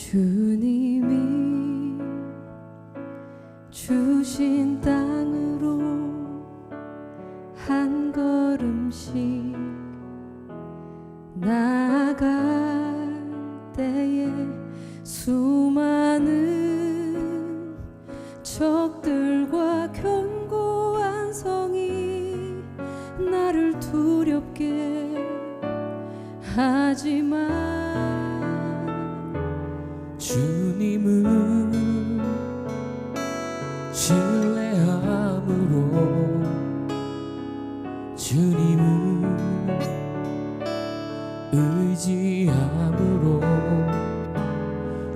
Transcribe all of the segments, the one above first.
주님이 주신 땅으로 한 걸음씩 나아갈 때에 수많은 적들과 견고한 성이 나를 두렵게 하지만 주님은 신뢰함으로 주님은 의지함으로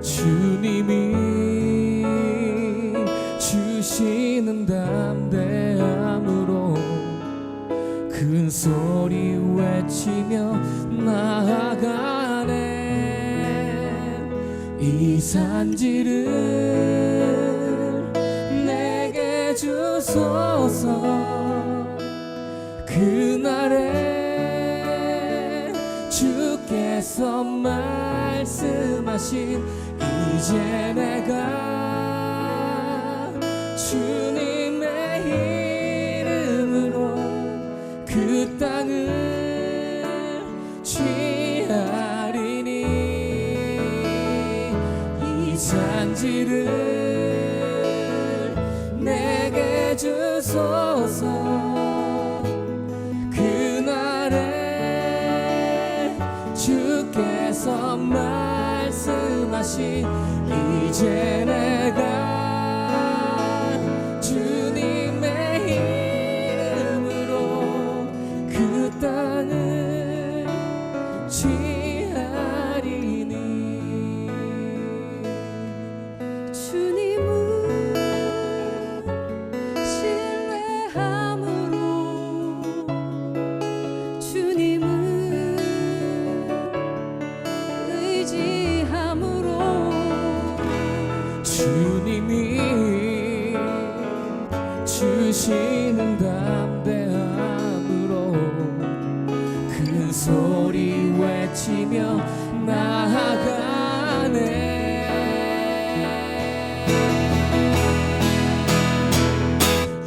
주님이 주시는 담대함으로 큰 소리 외치며 나아가네. 이 산지를 내게 주소서. 그날에 주께서 말씀하신 이제 내가 주님의 이름으로 그 땅을 취하리니. 이 산지를 내게 주소서. 그날에 주께서 말씀하신 이제 내가 주님의 이름으로 그 땅을 취하리니. 주님은 신뢰함으로 주님은 의지함으로 주님이 주시는 담대함으로 큰 소리 외치며 나아가네.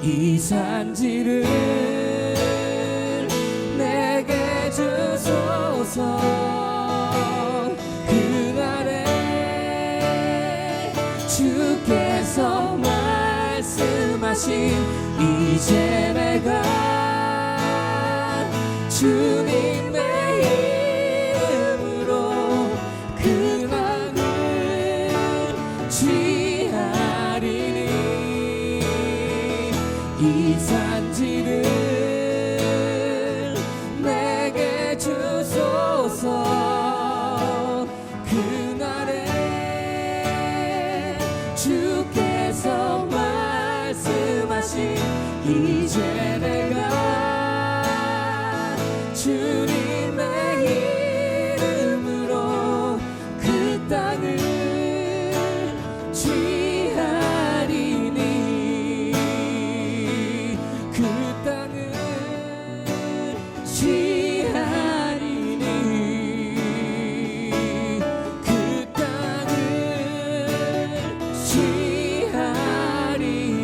이 산지를 내게 주소서. 그날에 주께서 말씀하신 이제 내가 주님의 이름으로 그 땅을 취하리니. 이 산지를 내게 주소서. 그날에 주께서 말씀하신 이제 내가 주님의 이름으로 그 땅을 취하리니. 그 땅을 취하리니. 그 땅을 취하리니.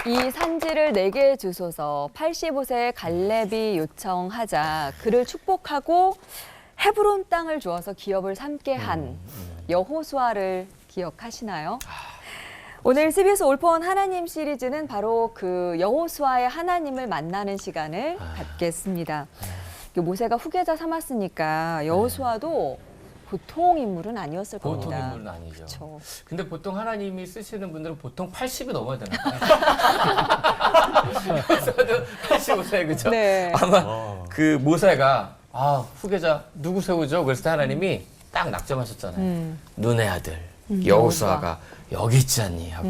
이 산지를 내게 주소서. 85세 갈렙이 요청하자 그를 축복하고 헤브론 땅을 주어서 기업을 삼게 한 여호수아를 기억하시나요? 오늘 CBS 올포원 하나님 시리즈는 바로 그 여호수아의 하나님을 만나는 시간을 갖겠습니다. 모세가 후계자 삼았으니까 여호수아도 보통 인물은 아니었을 겁니다. 보통 인물은 아니죠. 그쵸. 근데 보통 하나님이 쓰시는 분들은 보통 80이 넘어야 되나 봐요. 85세 그죠? 네. 아마 그 모세가 후계자 누구 세우죠? 그랬을 때 하나님이 딱 낙점하셨잖아요. 눈의 아들 여호수아가 여기 있지 않니 하고.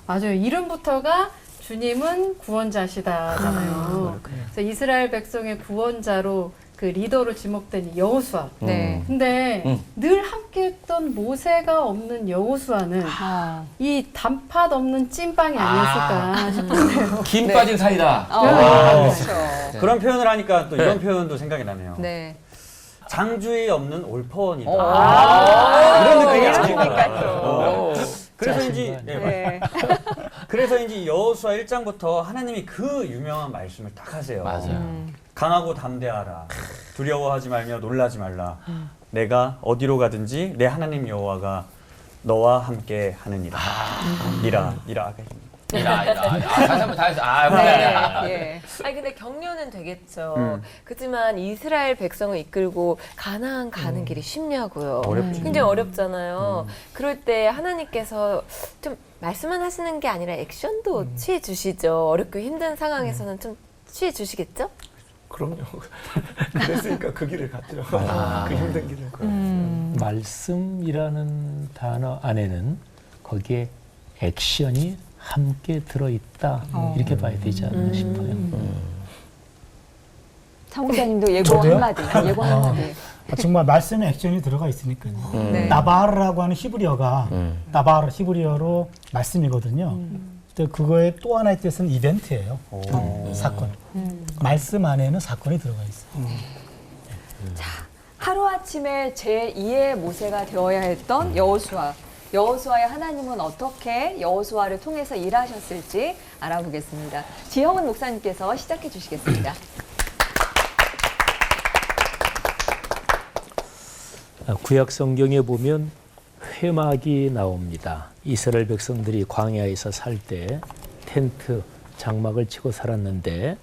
맞아요. 이름부터가 주님은 구원자시다잖아요. 그래서 이스라엘 백성의 구원자로 그 리더로 지목된 이 여호수아. 네. 근데 늘 함께했던 모세가 없는 여호수아는 아. 이 단팥 없는 찐빵이 아니었을까 싶은데요. 김 빠진 사이다. 그렇죠. 그런 표현을 하니까 또 이런 표현도 생각이 나네요. 네. 장주의 없는 올퍼원이다. 이런 느낌이 이러니까 또. 그래서인지 네. 그래서인지 여호수아 1장부터 하나님이 그 유명한 말씀을 딱 하세요. 맞아요. 강하고 담대하라. 두려워하지 말며 놀라지 말라. 내가 어디로 가든지 내 하나님 여호와가 너와 함께 하느니라. 이라. 다시 한번 다 해서 네. 예. 아니 근데 격려는 되겠죠. 그렇지만 이스라엘 백성을 이끌고 가나안 가는 길이 쉽냐고요. 어렵지. 굉장히 어렵잖아요. 그럴 때 하나님께서 좀 말씀만 하시는 게 아니라 액션도 취해 주시죠. 어렵고 힘든 상황에서는 좀 취해 주시겠죠? 그럼요. 그랬으니까 그 길을 갔죠. 그 힘든 길을. 말씀이라는 단어 안에는 거기에 액션이 함께 들어있다 이렇게 봐야 되지 않나 싶어요. 사무장님도 예고 저도요? 한마디. 예고 한마디. 정말 말씀에 액션이 들어가 있으니까요. 네. 나바르라고 하는 히브리어가 나바르 히브리어로 말씀이거든요. 근데 그거의 또 하나의 뜻은 이벤트예요. 사건. 말씀 안에는 사건이 들어가 있어요. 하루아침에 제2의 모세가 되어야 했던 여호수아. 여호수아의 하나님은 어떻게 여호수아를 통해서 일하셨을지 알아보겠습니다. 지형은 목사님께서 시작해 주시겠습니다. 구약 성경에 보면 회막이 나옵니다. 이스라엘 백성들이 광야에서 살 때 텐트, 장막을 치고 살았는데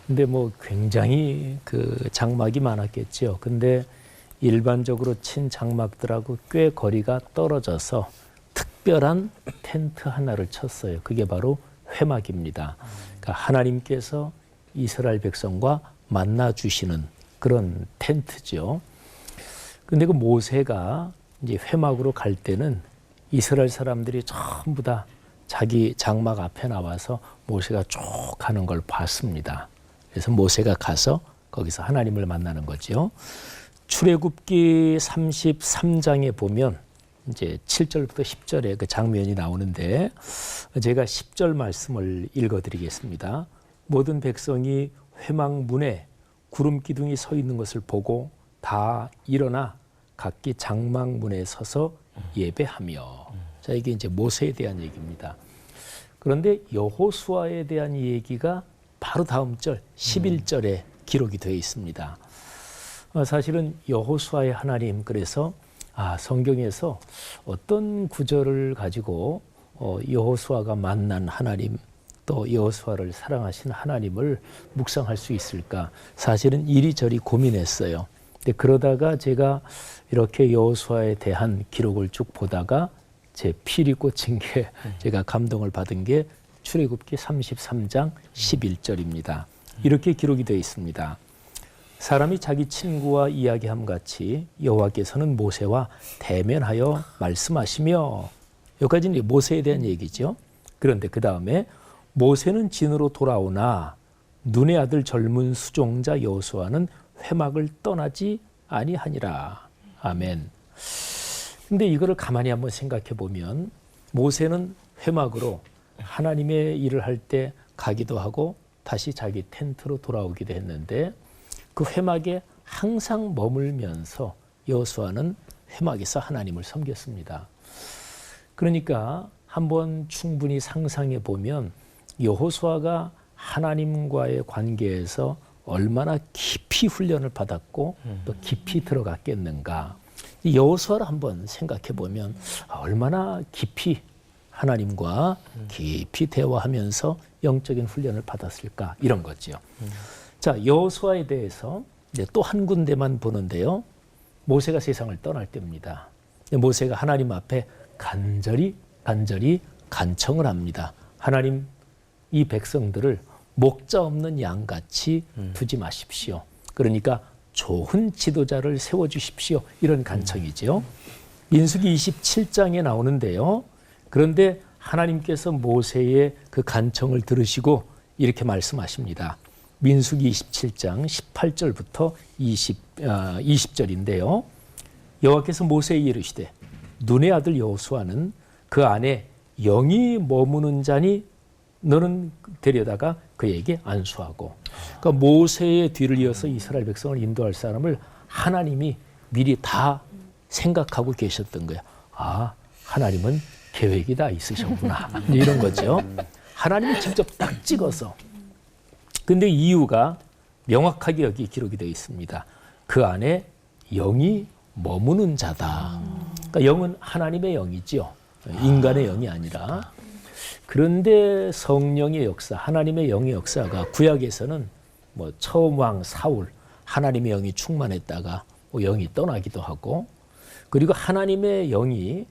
근데 뭐 굉장히 그 장막이 많았겠죠. 근데 일반적으로 친 장막들하고 꽤 거리가 떨어져서 특별한 텐트 하나를 쳤어요. 그게 바로 회막입니다. 그러니까 하나님께서 이스라엘 백성과 만나 주시는 그런 텐트죠. 근데 그 모세가 이제 회막으로 갈 때는 이스라엘 사람들이 전부 다 자기 장막 앞에 나와서 모세가 쭉 가는 걸 봤습니다. 그래서 모세가 가서 거기서 하나님을 만나는 거죠. 출애굽기 33장에 보면 이제 7절부터 10절에 그 장면이 나오는데 제가 10절 말씀을 읽어드리겠습니다. 모든 백성이 회막 문에 구름 기둥이 서 있는 것을 보고 다 일어나 각기 장막 문에 서서 예배하며. 자, 이게 이제 모세에 대한 얘기입니다. 그런데 여호수아에 대한 얘기가 바로 다음 절 11절에 기록이 되어 있습니다. 사실은 여호수아의 하나님, 그래서 성경에서 어떤 구절을 가지고 여호수아가 만난 하나님, 또 여호수아를 사랑하신 하나님을 묵상할 수 있을까? 사실은 이리저리 고민했어요. 근데 그러다가 제가 이렇게 여호수아에 대한 기록을 쭉 보다가 제 필이 꽂힌 게 제가 감동을 받은 게 출애굽기 33장 11절입니다. 이렇게 기록이 되어 있습니다. 사람이 자기 친구와 이야기함 같이 여호와께서는 모세와 대면하여 말씀하시며. 여기까지는 모세에 대한 얘기죠. 그런데 그 다음에 모세는 진으로 돌아오나 눈의 아들 젊은 수종자 여호수아는 회막을 떠나지 아니하니라. 아멘. 근데 이거를 가만히 한번 생각해 보면 모세는 회막으로 하나님의 일을 할 때 가기도 하고 다시 자기 텐트로 돌아오기도 했는데 그 회막에 항상 머물면서 여호수아는 회막에서 하나님을 섬겼습니다. 그러니까 한번 충분히 상상해 보면 여호수아가 하나님과의 관계에서 얼마나 깊이 훈련을 받았고 또 깊이 들어갔겠는가. 여호수아를 한번 생각해 보면 얼마나 깊이 하나님과 깊이 대화하면서 영적인 훈련을 받았을까, 이런 거죠. 자, 여호수아에 대해서 이제 또 한 군데만 보는데요. 모세가 세상을 떠날 때입니다. 모세가 하나님 앞에 간절히 간청을 합니다. 하나님, 이 백성들을 목자 없는 양같이 두지 마십시오. 그러니까 좋은 지도자를 세워주십시오. 이런 간청이죠. 민수기 27장에 나오는데요. 그런데 하나님께서 모세의 그 간청을 들으시고 이렇게 말씀하십니다. 민수기 27장 18절부터 20절인데요. 여호와께서 모세에게 이르시되 눈의 아들 여호수아는 그 안에 영이 머무는 자니 너는 데려다가 그에게 안수하고. 그러니까 모세의 뒤를 이어서 이스라엘 백성을 인도할 사람을 하나님이 미리 다 생각하고 계셨던 거야. 아, 하나님은 계획이 다 있으셨구나. 이런 거죠. 하나님이 직접 딱 찍어서. 근데 이유가 명확하게 여기 기록이 되어 있습니다. 그 안에 영이 머무는 자다. 그러니까 영은 하나님의 영이죠. 인간의 영이 아니라. 그런데 성령의 역사, 하나님의 영의 역사가 구약에서는 뭐 처음 왕 사울, 하나님의 영이 충만했다가 뭐 영이 떠나기도 하고, 그리고 하나님의 영이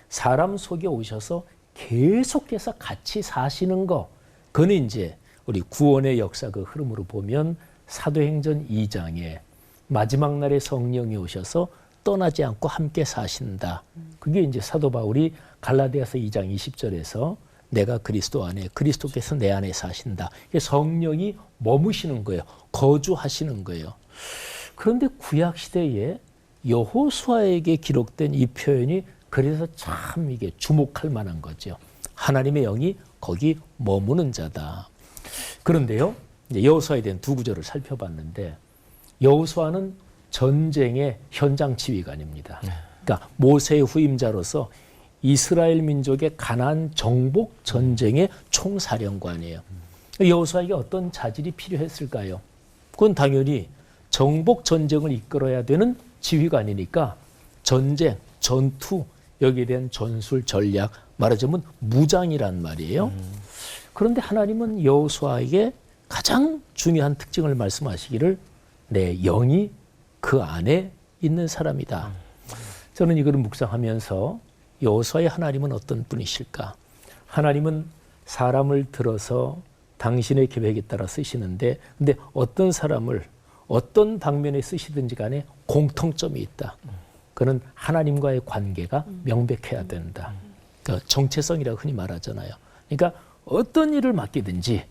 사람 속에 오셔서 계속해서 같이 사시는 거, 그는 이제 우리 구원의 역사 그 흐름으로 보면 사도행전 2장에 마지막 날에 성령이 오셔서 떠나지 않고 함께 사신다. 그게 이제 사도 바울이 갈라디아서 2장 20절에서 내가 그리스도 안에, 그리스도께서 내 안에 사신다. 성령이 머무시는 거예요. 거주하시는 거예요. 그런데 구약 시대에 여호수아에게 기록된 이 표현이 그래서 참 이게 주목할 만한 거죠. 하나님의 영이 거기 머무는 자다. 그런데요, 이제 여호수아에 대한 두 구절을 살펴봤는데, 여호수아는 전쟁의 현장 지휘관입니다. 그러니까 모세의 후임자로서 이스라엘 민족의 가나안 정복 전쟁의 총사령관이에요. 여호수아에게 어떤 자질이 필요했을까요? 그건 당연히 정복 전쟁을 이끌어야 되는 지휘관이니까 전쟁, 전투, 여기에 대한 전술, 전략, 말하자면 무장이란 말이에요. 그런데 하나님은 여호수아에게 가장 중요한 특징을 말씀하시기를 내 영이 그 안에 있는 사람이다. 저는 이거를 묵상하면서 여호수아의 하나님은 어떤 분이실까? 하나님은 사람을 들어서 당신의 계획에 따라 쓰시는데, 근데 어떤 사람을 어떤 방면에 쓰시든지 간에 공통점이 있다. 그는 하나님과의 관계가 명백해야 된다. 그러니까 정체성이라고 흔히 말하잖아요. 그러니까 어떤 일을 맡기든지,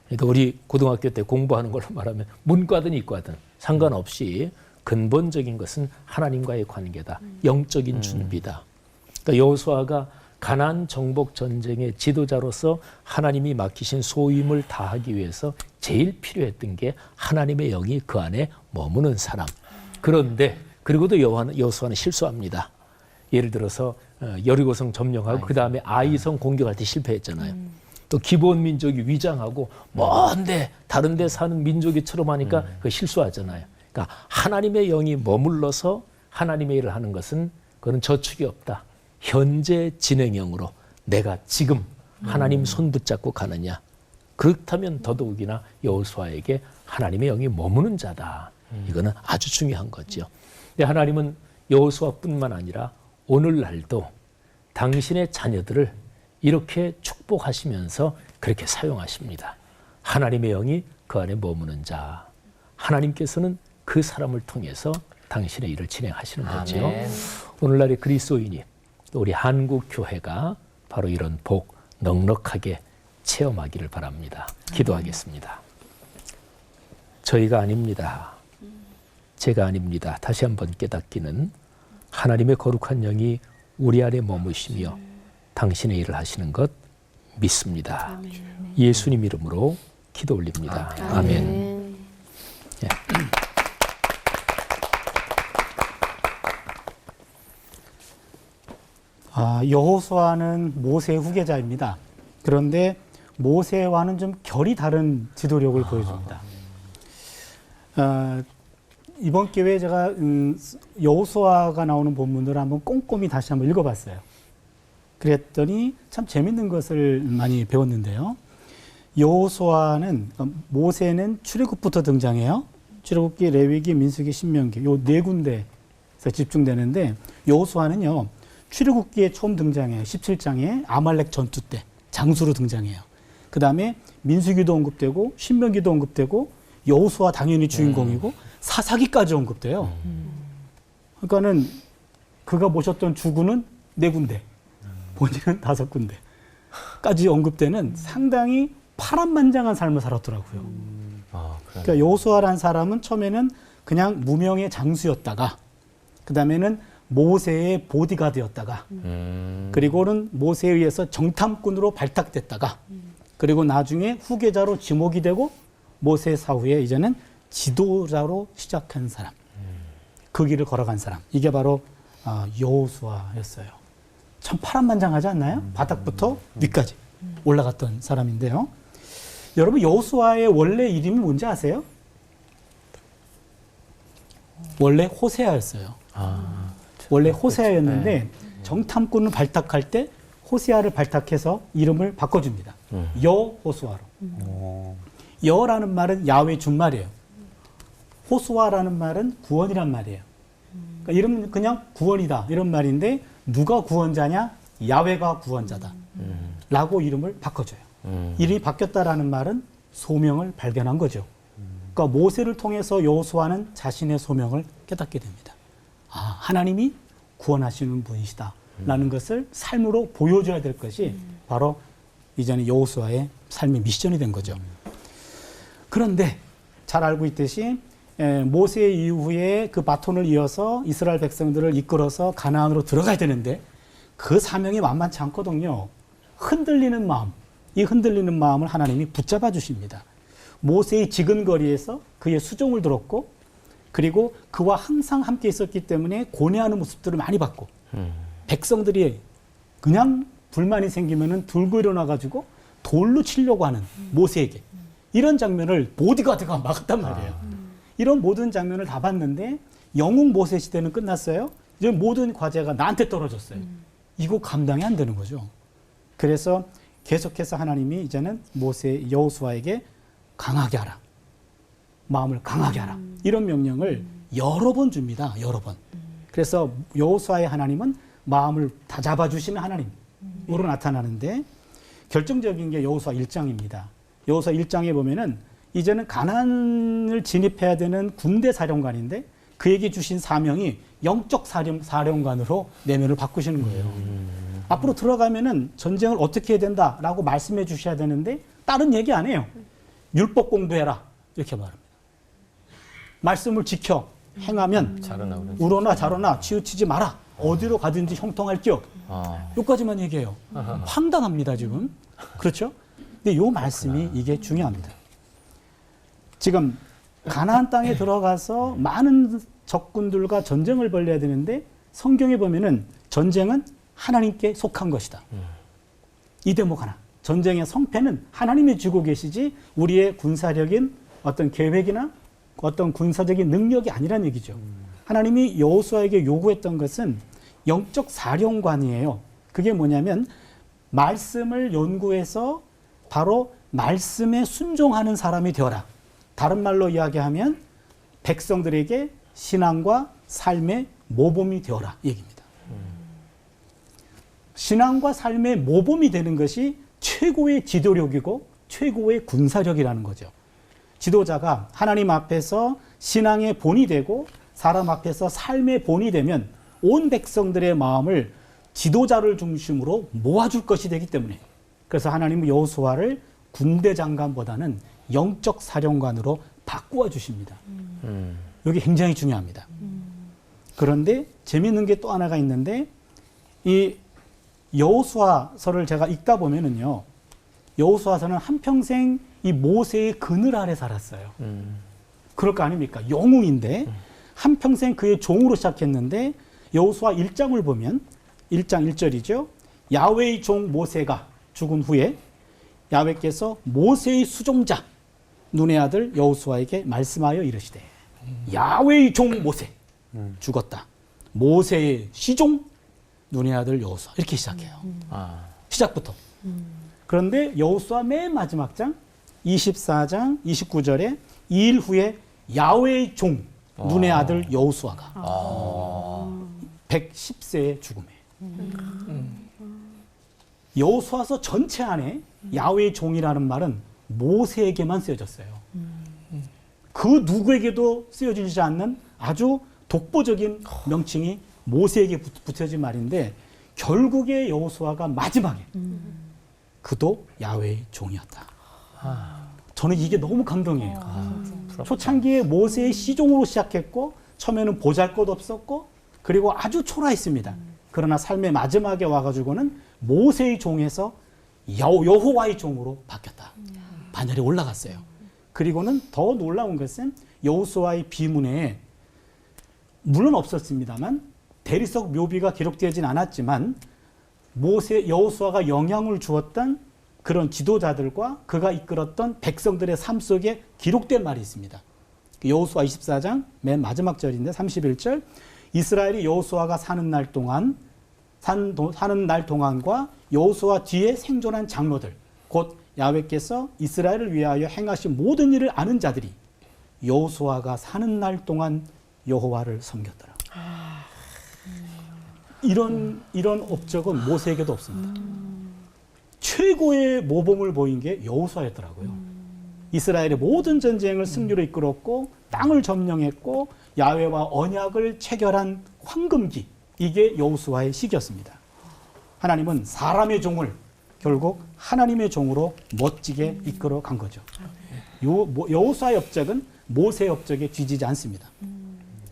그러니까 우리 고등학교 때 공부하는 걸로 말하면 문과든 이과든 상관없이 근본적인 것은 하나님과의 관계다. 영적인 준비다. 그러니까 여호수아가 가나안 정복 전쟁의 지도자로서 하나님이 맡기신 소임을 다하기 위해서 제일 필요했던 게 하나님의 영이 그 안에 머무는 사람. 그런데 그리고도 여호수아는 실수합니다. 예를 들어서 여리고성 점령하고 그 다음에 아이성 공격할 때 실패했잖아요. 또 기본 민족이 위장하고 먼데 다른 데 사는 민족이처럼 하니까 그 실수하잖아요. 그러니까 하나님의 영이 머물러서 하나님의 일을 하는 것은 그건 저축이 없다. 현재 진행형으로 내가 지금 하나님 손 붙잡고 가느냐. 그렇다면 더더욱이나 여호수아에게 하나님의 영이 머무는 자다. 이거는 아주 중요한 거죠. 근데 하나님은 여호수아뿐만 아니라 오늘날도 당신의 자녀들을 이렇게 축복하시면서 그렇게 사용하십니다. 하나님의 영이 그 안에 머무는 자. 하나님께서는 그 사람을 통해서 당신의 일을 진행하시는 거죠. 오늘날의 그리스도인이, 또 우리 한국 교회가 바로 이런 복 넉넉하게 체험하기를 바랍니다. 기도하겠습니다. 저희가 아닙니다. 제가 아닙니다. 다시 한번 깨닫기는 하나님의 거룩한 영이 우리 안에 머무시며 당신의 일을 하시는 것 믿습니다. 예수님 이름으로 기도 올립니다. 아멘. 예. 여호수아는 모세의 후계자입니다. 그런데 모세와는 좀 결이 다른 지도력을 보여줍니다. 이번 기회에 제가 여호수아가 나오는 본문들을 한번 꼼꼼히 다시 한번 읽어봤어요. 그랬더니 참 재밌는 것을 많이 배웠는데요. 여호수아는, 모세는 출애굽부터 등장해요. 출애굽기, 레위기, 민수기, 신명기 요 네 군데에서 집중되는데, 여호수아는요 출애굽기에 처음 등장해요. 17장에 아말렉 전투 때 장수로 등장해요. 그 다음에 민수기도 언급되고 신명기도 언급되고 여호수아 당연히 주인공이고 사사기까지 언급돼요. 그러니까는 그가 모셨던 주군은 네 군데, 본인은 5군데까지 언급되는 상당히 파란만장한 삶을 살았더라고요. 그러니까 여호수아라는 사람은 처음에는 그냥 무명의 장수였다가 그 다음에는 모세의 보디가드였다가 그리고는 모세에 의해서 정탐꾼으로 발탁됐다가 그리고 나중에 후계자로 지목이 되고 모세 사후에 이제는 지도자로 시작한 사람, 그 길을 걸어간 사람, 이게 바로 여호수아였어요. 참 파란만장하지 않나요? 바닥부터 위까지 올라갔던 사람인데요. 여러분 여호수아의 원래 이름이 뭔지 아세요? 원래 호세아였어요. 원래 호세아였는데 정탐꾼을 발탁할 때 호세아를 발탁해서 이름을 바꿔줍니다. 여호수아로. 여라는 말은 야훼 준말이에요. 호수아라는 말은 구원이란 말이에요. 그러니까 이름은 그냥 구원이다 이런 말인데 누가 구원자냐? 야훼가 구원자다 라고 이름을 바꿔줘요. 이름이 바뀌었다라는 말은 소명을 발견한 거죠. 그러니까 모세를 통해서 여호수아는 자신의 소명을 깨닫게 됩니다. 하나님이 구원하시는 분이시다 라는 것을 삶으로 보여줘야 될 것이 바로 이제는 여호수아의 삶의 미션이 된 거죠. 그런데 잘 알고 있듯이 모세 이후에 그 바톤을 이어서 이스라엘 백성들을 이끌어서 가나안으로 들어가야 되는데 그 사명이 만만치 않거든요. 흔들리는 마음, 이 흔들리는 마음을 하나님이 붙잡아 주십니다. 모세의 지근거리에서 그의 수종을 들었고 그리고 그와 항상 함께 있었기 때문에 고뇌하는 모습들을 많이 봤고 백성들이 그냥 불만이 생기면은 들고 일어나가지고 돌로 치려고 하는 모세에게 이런 장면을 보디가드가 막았단 말이에요. 이런 모든 장면을 다 봤는데 영웅 모세 시대는 끝났어요. 이제 모든 과제가 나한테 떨어졌어요. 이거 감당이 안 되는 거죠. 그래서 계속해서 하나님이 이제는 모세 여호수아에게 강하게 하라. 마음을 강하게 하라. 이런 명령을 여러 번 줍니다. 여러 번. 그래서 여호수아의 하나님은 마음을 다 잡아주시는 하나님으로 나타나는데 결정적인 게 여호수아 1장입니다. 여호수아 1장에 보면은 이제는 가나안을 진입해야 되는 군대 사령관인데 그에게 주신 사명이 영적 사령관으로 내면을 바꾸시는 거예요. 앞으로 들어가면은 전쟁을 어떻게 해야 된다라고 말씀해 주셔야 되는데 다른 얘기 안 해요. 율법 공부해라 이렇게 말합니다. 말씀을 지켜 행하면 우러나 자러나 치우치지 마라. 어디로 가든지 형통할지어. 여기까지만 얘기해요. 황당합니다 지금. 그렇죠? 근데 이 말씀이 이게 중요합니다. 지금 가나안 땅에 들어가서 많은 적군들과 전쟁을 벌여야 되는데 성경에 보면은 전쟁은 하나님께 속한 것이다. 이 대목 하나. 전쟁의 성패는 하나님이 쥐고 계시지 우리의 군사력인 어떤 계획이나 어떤 군사적인 능력이 아니란 얘기죠. 하나님이 여호수아에게 요구했던 것은 영적 사령관이에요. 그게 뭐냐면 말씀을 연구해서 바로 말씀에 순종하는 사람이 되어라. 다른 말로 이야기하면 백성들에게 신앙과 삶의 모범이 되어라 얘기입니다. 신앙과 삶의 모범이 되는 것이 최고의 지도력이고 최고의 군사력이라는 거죠. 지도자가 하나님 앞에서 신앙의 본이 되고 사람 앞에서 삶의 본이 되면 온 백성들의 마음을 지도자를 중심으로 모아줄 것이 되기 때문에 그래서 하나님은 여호수아를 군대 장관보다는 영적 사령관으로 바꾸어 주십니다. 여기 굉장히 중요합니다. 그런데 재미있는 게 또 하나가 있는데 이 여호수아서를 제가 읽다 보면은요. 여호수아서는 한평생 이 모세의 그늘 아래 살았어요. 그럴 거 아닙니까? 영웅인데 한평생 그의 종으로 시작했는데 여호수아 1장을 보면 1장 1절이죠. 야훼의 종 모세가 죽은 후에 야훼께서 모세의 수종자 눈의 아들 여호수아에게 말씀하여 이르시되 야훼의 종 모세 죽었다. 모세의 시종 눈의 아들 여호수아 이렇게 시작해요. 시작부터. 그런데 여호수아 맨 마지막 장 24장 29절에 2일 후에 야훼의 종 눈의 아들 여호수아가 110세의 죽음에 여호수아서 전체 안에 야훼의 종이라는 말은 모세에게만 쓰여졌어요. 그 누구에게도 쓰여지지 않는 아주 독보적인 명칭이 모세에게 붙여진 말인데 결국에 여호수아가 마지막에 그도 야훼의 종이었다. 저는 이게 너무 감동이에요. 초창기에 모세의 시종으로 시작했고 처음에는 보잘것없었고 그리고 아주 초라했습니다. 그러나 삶의 마지막에 와가지고는 모세의 종에서 여호와의 종으로 바뀌었다. 반열에 올라갔어요. 그리고는 더 놀라운 것은 여호수아의 비문에 물론 없었습니다만 대리석 묘비가 기록되어진 않았지만 여호수아가 영향을 주었던 그런 지도자들과 그가 이끌었던 백성들의 삶 속에 기록된 말이 있습니다. 여호수아 24장 맨 마지막 절인데 31절 이스라엘이 여호수아가 사는 날 동안과 여호수아 뒤에 생존한 장로들 곧 야훼께서 이스라엘을 위하여 행하신 모든 일을 아는 자들이 여호수아가 사는 날 동안 여호와를 섬겼더라. 이런 업적은 모세에게도 없습니다. 최고의 모범을 보인 게 여호수아였더라고요. 이스라엘의 모든 전쟁을 승리로 이끌었고 땅을 점령했고 야훼와 언약을 체결한 황금기, 이게 여호수아의 시기였습니다. 하나님은 사람의 종을 결국 하나님의 종으로 멋지게 이끌어 간 거죠. 여호수아의 업적은 모세의 업적에 뒤지지 않습니다.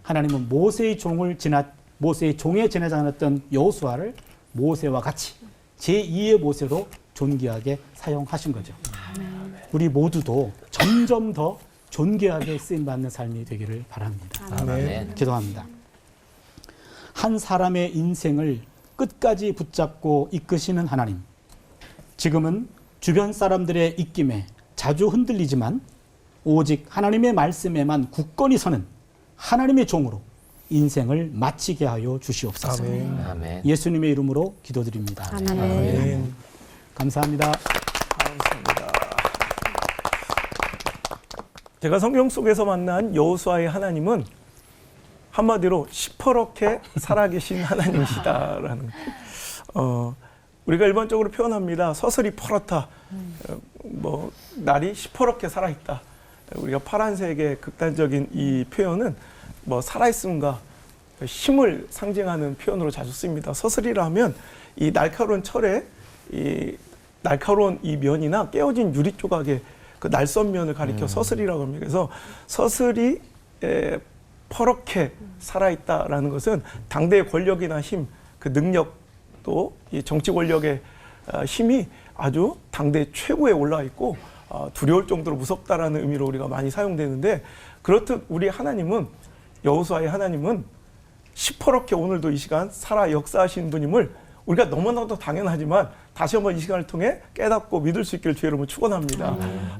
하나님은 모세의 종에 지나지 않았던 여호수아를 모세와 같이 제2의 모세로 존귀하게 사용하신 거죠. 우리 모두도 점점 더 존귀하게 쓰임받는 삶이 되기를 바랍니다. 아멘. 기도합니다. 한 사람의 인생을 끝까지 붙잡고 이끄시는 하나님. 지금은 주변 사람들의 입김에 자주 흔들리지만 오직 하나님의 말씀에만 굳건히 서는 하나님의 종으로 인생을 마치게 하여 주시옵소서. 아멘. 아멘. 예수님의 이름으로 기도드립니다. 아멘. 감사합니다. 제가 성경 속에서 만난 여호수아의 하나님은 한마디로 시퍼렇게 살아계신 하나님이시다라는 우리가 일반적으로 표현합니다. 서슬이 퍼렇다. 날이 시퍼렇게 살아있다. 우리가 파란색의 극단적인 이 표현은 살아있음과 힘을 상징하는 표현으로 자주 씁니다. 서슬이라면 이 날카로운 철에 이 날카로운 이 면이나 깨어진 유리 조각의 그 날선 면을 가리켜 서슬이라고 합니다. 그래서 서슬이 퍼렇게 살아있다라는 것은 당대의 권력이나 힘, 그 능력도 이 정치 권력의 힘이 아주 당대 최고에 올라 있고 두려울 정도로 무섭다라는 의미로 우리가 많이 사용되는데, 그렇듯 우리 하나님은, 여호수아의 하나님은 시퍼렇게 오늘도 이 시간 살아 역사하신 분임을 우리가 너무나도 당연하지만 다시 한번 이 시간을 통해 깨닫고 믿을 수 있기를 주의 이름으로 축원합니다.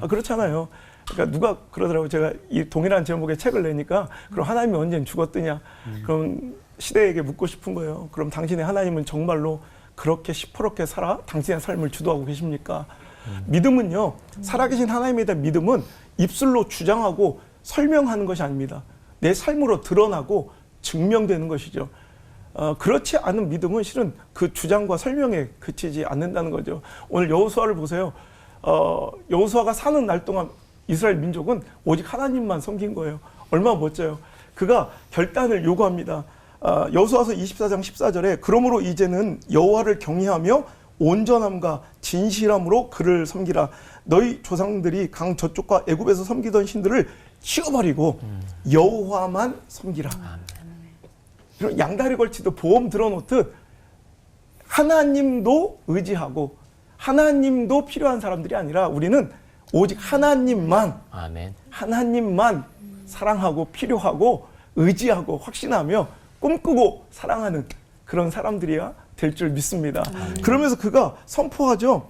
그렇잖아요. 그러니까 누가 그러더라고요. 제가 이 동일한 제목의 책을 내니까 그럼 하나님이 언젠 죽었더냐? 그럼 시대에게 묻고 싶은 거예요. 그럼 당신의 하나님은 정말로 그렇게 시퍼렇게 살아 당신의 삶을 주도하고 계십니까? 믿음은요, 살아계신 하나님에 대한 믿음은 입술로 주장하고 설명하는 것이 아닙니다. 내 삶으로 드러나고 증명되는 것이죠. 그렇지 않은 믿음은 실은 그 주장과 설명에 그치지 않는다는 거죠. 오늘 여호수아를 보세요. 여호수아가 사는 날 동안 이스라엘 민족은 오직 하나님만 섬긴 거예요. 얼마나 멋져요. 그가 결단을 요구합니다. 여호수아서 24장 14절에 그러므로 이제는 여호와를 경외하며 온전함과 진실함으로 그를 섬기라. 너희 조상들이 강 저쪽과 애굽에서 섬기던 신들을 치워버리고 여호와만 섬기라. 이런 양다리 걸치듯 보험 들어놓듯 하나님도 의지하고 하나님도 필요한 사람들이 아니라 우리는 오직 하나님만, 아멘. 하나님만 사랑하고 필요하고 의지하고 확신하며 꿈꾸고 사랑하는 그런 사람들이야 될 줄 믿습니다. 그러면서 그가 선포하죠.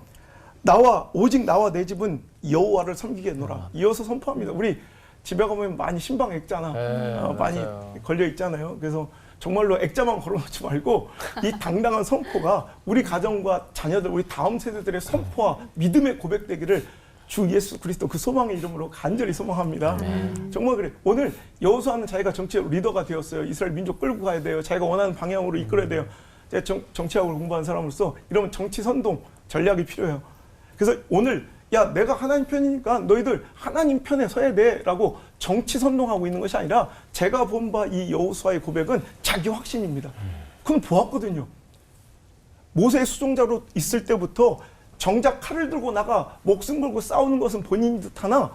오직 나와 내 집은 여호와를 섬기겠노라. 이어서 선포합니다. 우리 집에 가면 많이 신방 액자나 많이 걸려 있잖아요. 그래서 정말로 액자만 걸어놓지 말고 이 당당한 선포가 우리 가정과 자녀들, 우리 다음 세대들의 선포와 믿음의 고백되기를 주 예수 그리스도 그 소망의 이름으로 간절히 소망합니다. 정말 그래. 오늘 여호수아는 자기가 정치적 리더가 되었어요. 이스라엘 민족 끌고 가야 돼요. 자기가 원하는 방향으로 이끌어야 돼요. 제가 정치학을 공부한 사람으로서 이러면 정치 선동 전략이 필요해요. 그래서 오늘 야, 내가 하나님 편이니까 너희들 하나님 편에 서야 돼 라고 정치 선동하고 있는 것이 아니라 제가 본 바 이 여호수아의 고백은 자기 확신입니다. 그건 보았거든요. 모세의 수종자로 있을 때부터 정작 칼을 들고 나가 목숨 걸고 싸우는 것은 본인이 듯하나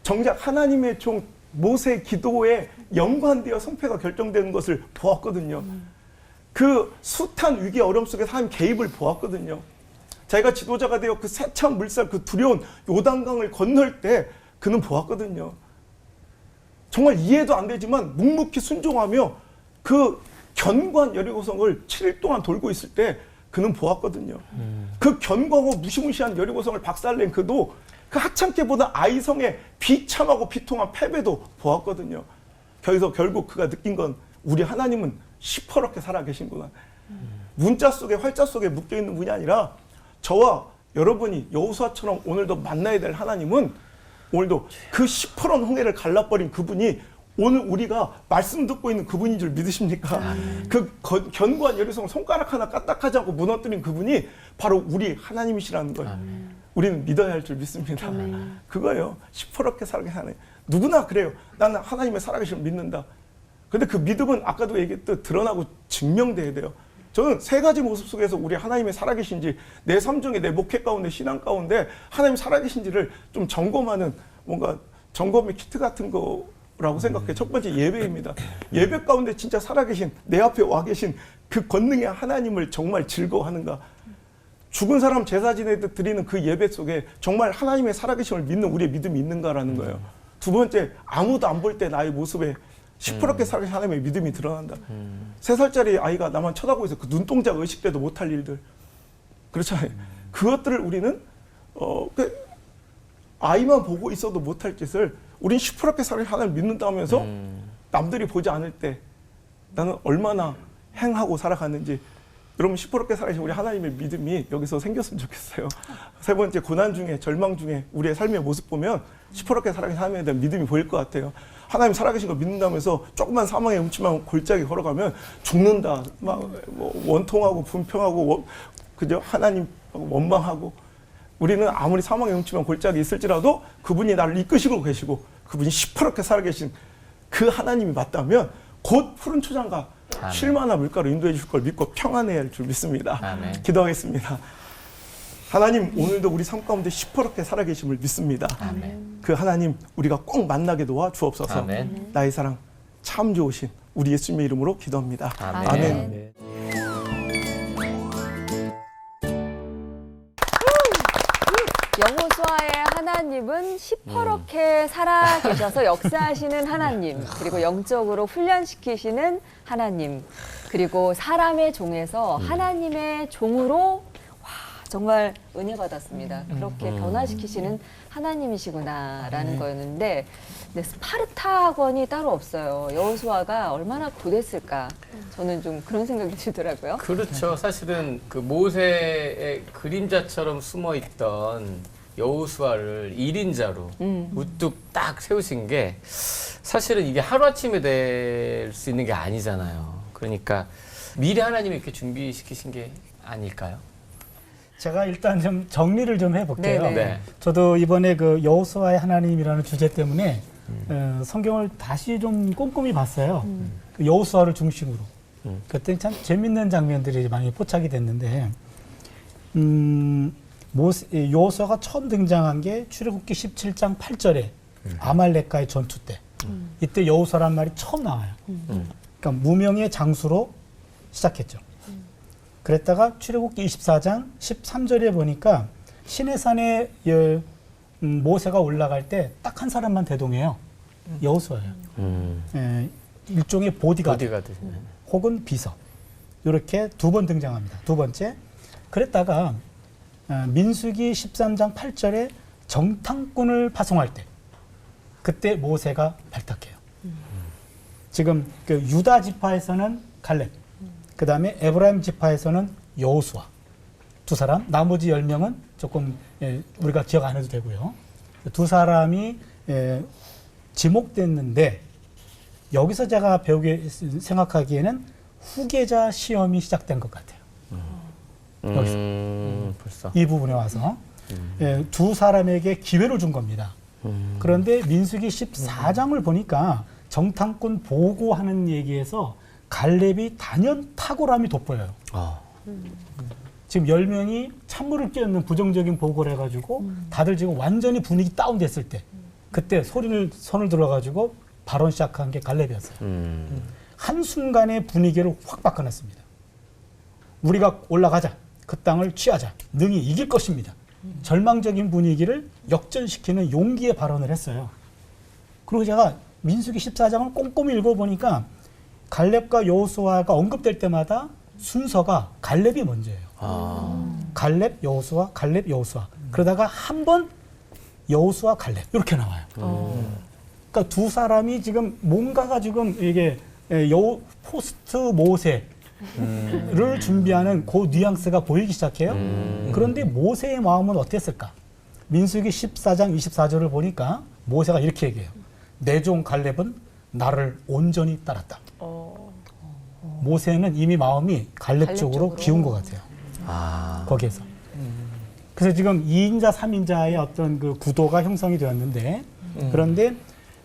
정작 하나님의 종 모세의 기도에 연관되어 성패가 결정되는 것을 보았거든요. 그 숱한 위기 어려움 속에서 하나님 개입을 보았거든요. 자기가 지도자가 되어 그 세찬 물살, 그 두려운 요단강을 건널 때 그는 보았거든요. 정말 이해도 안 되지만 묵묵히 순종하며 그 견고한 여리고성을 7일 동안 돌고 있을 때 그는 보았거든요. 그 견고하고 무시무시한 여리고성을 박살낸 그도 그 하찮게 보던 아이성의 비참하고 비통한 패배도 보았거든요. 거기서 결국 그가 느낀 건 우리 하나님은 시퍼렇게 살아계신구나. 문자 속에 활자 속에 묶여있는 분이 아니라 저와 여러분이 여호수아처럼 오늘도 만나야 될 하나님은 오늘도 그 시퍼런 홍해를 갈라버린 그분이 오늘 우리가 말씀 듣고 있는 그분인 줄 믿으십니까? 그 견고한 여리성을 손가락 하나 까딱하지 않고 무너뜨린 그분이 바로 우리 하나님이시라는 걸 우리는 믿어야 할 줄 믿습니다. 그거예요. 시퍼렇게 살아계신 하나님. 누구나 그래요. 나는 하나님의 살아계심을 믿는다. 근데 그 믿음은 아까도 얘기했듯 드러나고 증명돼야 돼요. 저는 세 가지 모습 속에서 우리 하나님의 살아계신지 내 삶 중에 내 목회 가운데 신앙 가운데 하나님 살아계신지를 좀 점검하는 뭔가 점검의 키트 같은 거라고 생각해. 첫 번째 예배입니다. 예배 가운데 진짜 살아계신 내 앞에 와 계신 그 권능의 하나님을 정말 즐거워하는가. 죽은 사람 제사 지내듯 드리는 그 예배 속에 정말 하나님의 살아계심을 믿는 우리의 믿음이 있는가라는 거예요. 두 번째, 아무도 안 볼 때 나의 모습에 시퍼렇게 살아계신 하나님의 믿음이 드러난다. 3살짜리 아이가 나만 쳐다보고 있어. 그 눈동자가 의식돼도 못할 일들. 그렇잖아요. 그것들을 우리는 아이만 보고 있어도 못할 짓을 우린 시퍼렇게 살아계신 하나님을 믿는다 하면서 남들이 보지 않을 때 나는 얼마나 행하고 살아가는지 여러분 시퍼렇게 살아계신 우리 하나님의 믿음이 여기서 생겼으면 좋겠어요. 세 번째, 고난 중에 절망 중에 우리의 삶의 모습 보면 시퍼렇게 살아계신 하나님에 대한 믿음이 보일 것 같아요. 하나님 살아계신 거 믿는다면서 조그만 사망의 음침한 골짜기 걸어가면 죽는다. 막 원통하고 분평하고 그죠? 하나님 원망하고 우리는 아무리 사망의 음침한 골짜기 있을지라도 그분이 나를 이끄시고 계시고 그분이 시퍼렇게 살아계신 그 하나님이 맞다면 곧 푸른 초장과 쉴만한 물가로 인도해 주실 걸 믿고 평안해야 할 줄 믿습니다. 아멘. 기도하겠습니다. 하나님, 오늘도 우리 삶 가운데 시퍼렇게 살아계심을 믿습니다. 아멘. 그 하나님 우리가 꼭 만나게 도와 주옵소서. 아멘. 나의 사랑 참 좋으신 우리 예수님의 이름으로 기도합니다. 아멘. 아멘. 네. 여호수아의 하나님은 시퍼렇게 살아계셔서 역사하시는 하나님, 그리고 영적으로 훈련시키시는 하나님, 그리고 사람의 종에서 하나님의 종으로 정말 은혜 받았습니다. 그렇게 변화시키시는 하나님이시구나라는 거였는데, 근데 스파르타 학원이 따로 없어요. 여호수아가 얼마나 고됐을까? 저는 좀 그런 생각이 들더라고요. 그렇죠. 사실은 그 모세의 그림자처럼 숨어 있던 여호수아를 1인자로 우뚝 딱 세우신 게 사실은 이게 하루아침에 될 수 있는 게 아니잖아요. 그러니까 미리 하나님이 이렇게 준비시키신 게 아닐까요? 제가 일단 좀 정리를 좀 해볼게요. 네네. 네. 저도 이번에 그 여호수아의 하나님이라는 주제 때문에 성경을 다시 좀 꼼꼼히 봤어요. 그 여호수아를 중심으로. 그때 참 재밌는 장면들이 많이 포착이 됐는데, 여호수아가 처음 등장한 게 출애굽기 17장 8절에 아말렉과의 전투 때. 이때 여호수아란 말이 처음 나와요. 그러니까 무명의 장수로 시작했죠. 그랬다가 출애굽기 24장 13절에 보니까 시내산에 모세가 올라갈 때 딱 한 사람만 대동해요. 여호수아예요. 일종의 보디가드 혹은 비서. 이렇게 두 번 등장합니다. 두 번째. 그랬다가 민수기 13장 8절에 정탐꾼을 파송할 때 그때 모세가 발탁해요. 지금 그 유다 지파에서는 갈렙, 그 다음에 에브라임 지파에서는 여호수아 두 사람, 나머지 10명은 조금 우리가 기억 안 해도 되고요. 두 사람이 지목됐는데 여기서 제가 생각하기에는 후계자 시험이 시작된 것 같아요. 여기서 벌써 이 부분에 와서 두 사람에게 기회를 준 겁니다. 그런데 민수기 14장을 보니까 정탐꾼 보고하는 얘기에서 갈렙이 단연 탁월함이 돋보여요. 지금 10명이 찬물을 끼얹는 부정적인 보고를 해가지고 다들 지금 완전히 분위기 다운됐을 때 그때 손을 들어가지고 발언 시작한 게 갈렙이었어요. 한순간에 분위기를 확 바꿔놨습니다. 우리가 올라가자. 그 땅을 취하자. 능히 이길 것입니다. 절망적인 분위기를 역전시키는 용기의 발언을 했어요. 그리고 제가 민수기 14장을 꼼꼼히 읽어보니까 갈렙과 여호수아가 언급될 때마다 순서가 갈렙이 먼저예요. 갈렙, 여호수아, 갈렙, 여호수아. 그러다가 한 번 여호수아, 갈렙 이렇게 나와요. 그러니까 두 사람이 지금 뭔가가 지금 이게 포스트 모세를 준비하는 그 뉘앙스가 보이기 시작해요. 그런데 모세의 마음은 어땠을까? 민수기 14장 24절을 보니까 모세가 이렇게 얘기해요. 내 종 갈렙은 나를 온전히 따랐다. 모세는 이미 마음이 갈렙 쪽으로 기운 것 같아요. 거기에서. 그래서 지금 2인자, 3인자의 어떤 그 구도가 형성이 되었는데 그런데